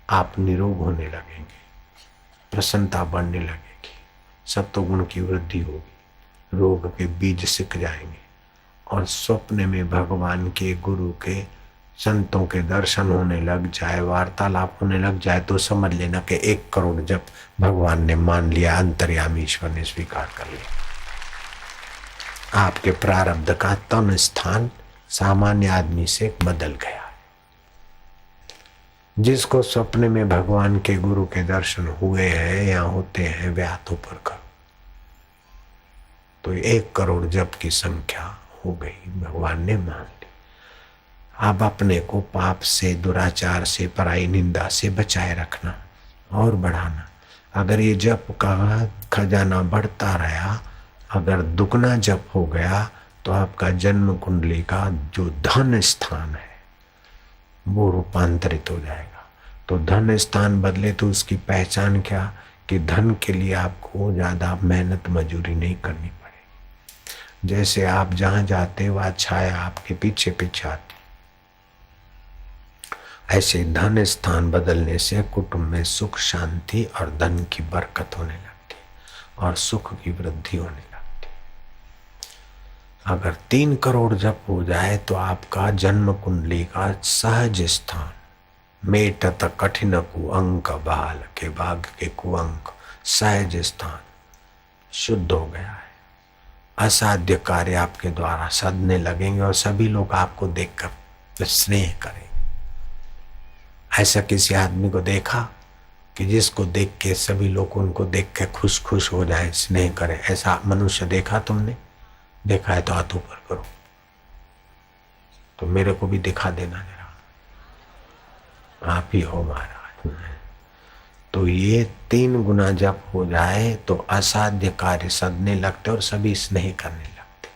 आप निरोग होने लगेंगे, प्रसन्नता बढ़ने लगेगी, सत्वगुण की वृद्धि होगी, रोग के बीज सिक जाएंगे और स्वप्न में भगवान के, गुरु के, संतों के दर्शन होने लग जाए, वार्तालाप होने लग जाए तो समझ लेना कि 1 करोड़ जब भगवान ने मान लिया, अंतर्यामी ईश्वर ने स्वीकार कर लिया। आपके प्रारब्ध का तन स्थान सामान्य आदमी से बदल गया। जिसको सपने में भगवान के, गुरु के दर्शन हुए हैं या होते हैं वे हाथ ऊपर करो। तो 1 करोड़ जप की संख्या हो गई, भगवान ने मान ली। अब अपने को पाप से, दुराचार से, पराई निंदा से बचाए रखना और बढ़ाना। अगर ये जप का खजाना बढ़ता रहा, अगर दुगना जप हो गया तो आपका जन्म कुंडली का जो धन स्थान है वो रूपांतरित हो जाएगा। तो धन स्थान बदले तो उसकी पहचान क्या कि धन के लिए आपको ज्यादा मेहनत मजूरी नहीं करनी पड़ेगी। जैसे आप जहां जाते वह छाया आपके पीछे पीछे आती, ऐसे धन स्थान बदलने से कुटुंब में सुख, शांति और धन की बरकत होने लगती और सुख की वृद्धि होने लगती। अगर 3 करोड़ जप हो जाए तो आपका जन्म कुंडली का सहज स्थान, मेटत कठिन कुअंक बाल के भाग के कुअंक, सहज स्थान शुद्ध हो गया है। असाध्य कार्य आपके द्वारा सधने लगेंगे और सभी लोग आपको देखकर स्नेह करेंगे। ऐसा किसी आदमी को देखा कि जिसको देख के सभी लोग उनको देख के खुश खुश हो जाए, स्नेह करें? ऐसा मनुष्य देखा तुमने? देखा है तो हाथ ऊपर करो। तो मेरे को भी दिखा देना जरा, आप ही हो महाराज। तो ये 3 गुना जप हो जाए तो असाध्य कार्य सधने लगते और सभी स्नेह करने लगते।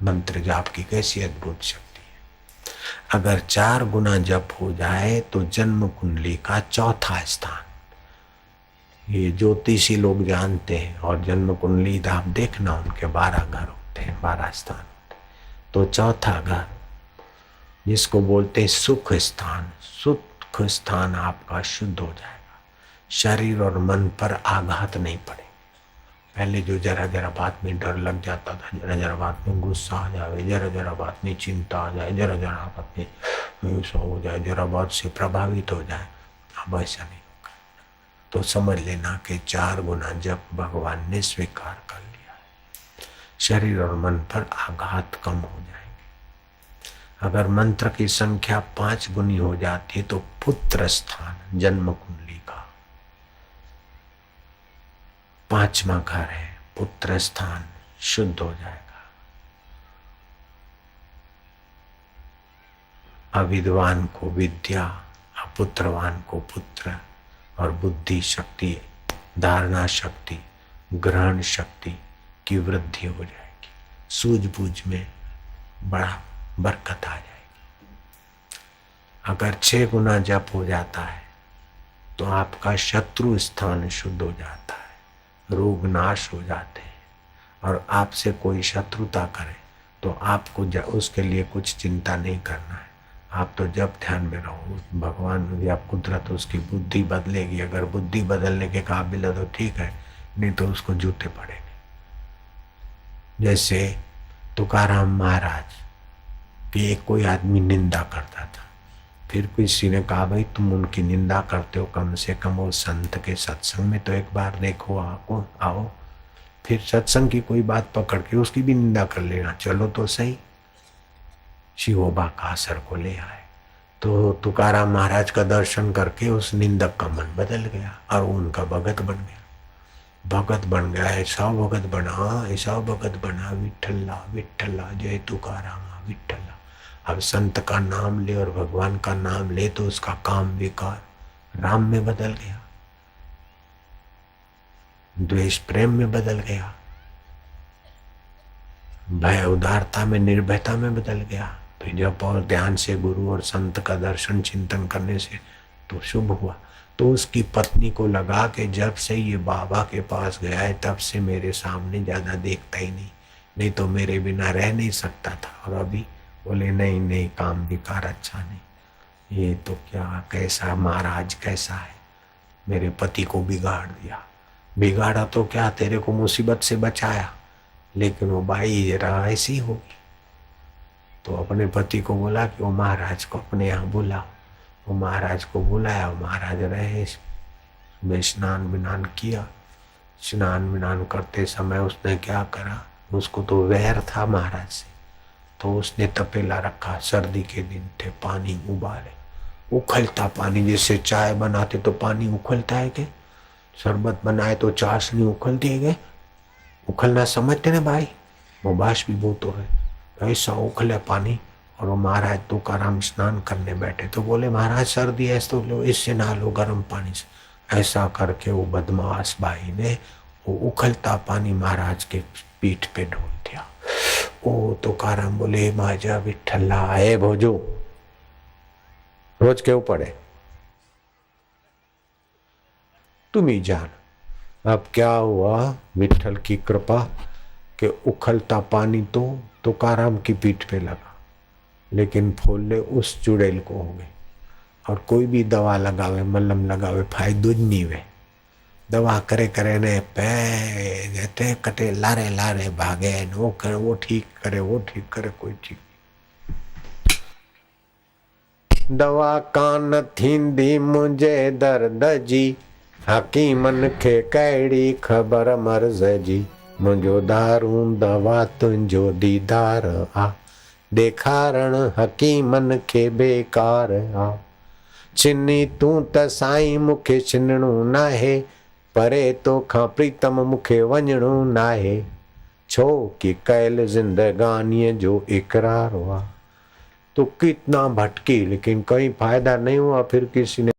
मंत्र जाप की कैसी अद्भुत शक्ति है। अगर 4 गुना जप हो जाए तो जन्म कुंडली का चौथा स्थान, ये ज्योतिषी लोग जानते हैं, और जन्म कुंडली आप देखना उनके 12 घर होते हैं, 12 स्थान होते हैं। तो चौथा घर जिसको बोलते हैं सुख स्थान, सुख स्थान आपका शुद्ध हो जाएगा। शरीर और मन पर आघात नहीं पड़े। पहले जो जरा जरा बात में डर लग जाता था, जरा जरा बात में गुस्सा आ जाए, जरा जरा बात में चिंता आ जाए, जरा जरा बात में ऐसा हो जाए, जरा बात से प्रभावित हो जाए, अब ऐसा नहीं होगा। तो समझ लेना कि 4 गुना जब भगवान ने स्वीकार कर लिया है, शरीर और मन पर आघात कम हो जाएंगे। अगर मंत्र की संख्या 5 गुनी हो जाती है तो पुत्र स्थान, जन्म कुंडली का 5वां घर है, पुत्र स्थान शुद्ध हो जाएगा। अविद्वान को विद्या, अपुत्रवान को पुत्र, और बुद्धि शक्ति, धारणा शक्ति, ग्रहण शक्ति की वृद्धि हो जाएगी। सूझबूझ में बड़ा बरकत आ जाएगी। अगर 6 गुना जप हो जाता है तो आपका शत्रु स्थान शुद्ध हो जाता है, रोग नाश हो जाते हैं, और आपसे कोई शत्रुता करे तो आपको उसके लिए कुछ चिंता नहीं करना है। आप तो जब ध्यान में रहो, भगवान या कुदरत उसकी बुद्धि बदलेगी। अगर बुद्धि बदलने के काबिल है तो ठीक है, नहीं तो उसको जूते पड़ेंगे। जैसे तुकाराम महाराज कि एक कोई आदमी निंदा करता था, फिर किसी ने कहा भाई तुम उनकी निंदा करते हो, कम से कम वो संत के सत्संग में तो एक बार देखो, आओ। फिर सत्संग की कोई बात पकड़ के उसकी भी निंदा कर लेना, चलो तो सही। शिवोबा का असर को ले आए तो तुकाराम महाराज का दर्शन करके उस निंदक का मन बदल गया और उनका भगत बन गया। भगत बन गया, ऐसा भगत बना, ऐसा भगत बना, विठ्ठला विठ्ठला जय तुकाराम विठ्ठला। अब संत का नाम ले और भगवान का नाम ले तो उसका काम विकार राम में बदल गया, द्वेष प्रेम में बदल गया, भय उदारता में, निर्भयता में बदल गया। फिर जब और ध्यान से गुरु और संत का दर्शन चिंतन करने से तो शुभ हुआ। तो उसकी पत्नी को लगा कि जब से ये बाबा के पास गया है तब से मेरे सामने ज्यादा देखता ही नहीं तो मेरे बिना रह नहीं सकता था। और अभी बोले नहीं काम विकार अच्छा नहीं, ये तो क्या कैसा महाराज कैसा है, मेरे पति को बिगाड़ दिया। बिगाड़ा तो क्या, तेरे को मुसीबत से बचाया, लेकिन वो बाई जरा ऐसी होगी। तो अपने पति को बोला कि वो महाराज को अपने यहाँ बुलाओ। वो महाराज को बुलाया, वो महाराज रहे, में स्नान विनान किया। स्नान विनान करते समय उसने क्या करा, उसको तो वैर था महाराज से, तो उसने तपेला रखा, सर्दी के दिन थे, पानी उबाले, उखलता पानी, जैसे चाय बनाते तो पानी उखलता है के, शरबत बनाए तो चाशनी उखलती है के, उखलना समझते ना भाई, वो बाष्पीभूत हो रहे, ऐसा उखले पानी। और वो महाराज तुकाराम स्नान करने बैठे तो बोले महाराज सर्दी है तो लो इससे नहा लो गर्म पानी से। ऐसा करके वो बदमाश भाई ने वो उखलता पानी महाराज के पीठ पे ढोल दिया। ओ तुकाराम बोले माजा विठला है भोजो, रोज क्यों पड़े, तुम ही जान। अब क्या हुआ, विठल की कृपा के उखलता पानी तो तुकाराम की पीठ पे लगा, लेकिन फोले उस चुड़ैल को हो गए। और कोई भी दवा लगावे, मलम लगावे, फायदो ज नहीं वे। दवा करे करे ने पे कटे लारे लारे भागे, वो करे वो ठीक करे, वो ठीक करे, कोई ठीक। दवा कान थींदी मुझे दर्द जी, हकीमन खे कहिड़ी ख़बर मर्ज़ जी, मुंहिंजो दारू दवा तुंहिंजो दीदार आ, ॾेखारण हकीमन खे बेकार आ। चिनी तूं त साईं मूंखे छिनणो नाहे, परे तोखां प्रीतम मूंखे वञणो नाहे, छो कि कयल जिंदगानीअ जो इकरार हुआ। तो कितना भटकी, लेकिन कोई फायदा नहीं हुआ। फिर किसी ने